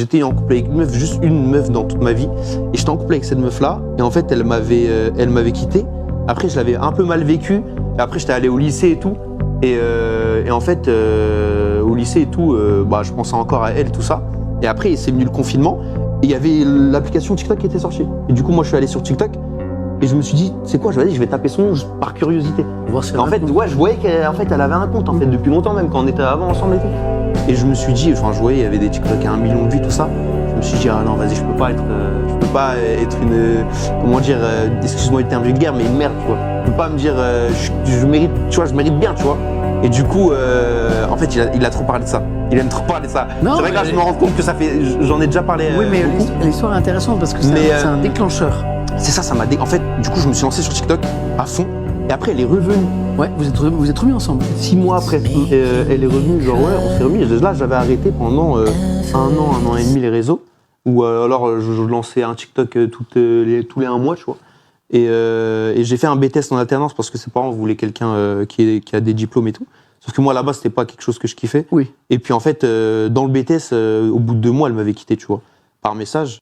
J'étais en couple avec une meuf, juste une meuf dans toute ma vie. Et j'étais en couple avec cette meuf-là. Et en fait, elle m'avait quitté. Après, je l'avais un peu mal vécu. Et après, j'étais allé au lycée et tout. Et en fait, au lycée et tout, je pensais encore à elle, tout ça. Et après, c'est venu le confinement. Et il y avait l'application TikTok qui était sortie. Et du coup, moi, je suis allé sur TikTok. Et je me suis dit, c'est quoi, je vais taper son nom juste par curiosité. Et en fait, je voyais qu'elle elle avait un compte en fait, depuis longtemps même, quand on était avant ensemble et tout. Et je me suis dit, je voyais, il y avait des TikTok à 1 million de vues, tout ça. Je me suis dit, ah non, vas-y, je peux pas être une, comment dire, excuse-moi le terme vulgaire, mais une merde, tu vois. Je peux pas me dire, je mérite, tu vois, je mérite bien, tu vois. Et du coup, en fait, il a trop parlé de ça. Il aime trop parler de ça. C'est vrai que là, je me rends compte que ça fait, j'en ai déjà parlé. Oui, mais l'histoire est intéressante parce que c'est un déclencheur. C'est ça, en fait, du coup, je me suis lancé sur TikTok à fond. Et après, elle est revenue. Ouais, vous êtes remis ensemble. 6 mois après, elle est revenue, genre ouais, on s'est remis. Là, j'avais arrêté pendant 1 an et demi les réseaux. Ou alors, je lançais un TikTok tous les 1 mois, tu vois. Et j'ai fait un BTS en alternance parce que ses parents voulaient quelqu'un qui a des diplômes et tout. Sauf que moi, là-bas, c'était pas quelque chose que je kiffais. Oui. Et puis, en fait, dans le BTS, au bout de 2 mois, elle m'avait quitté, tu vois, par message.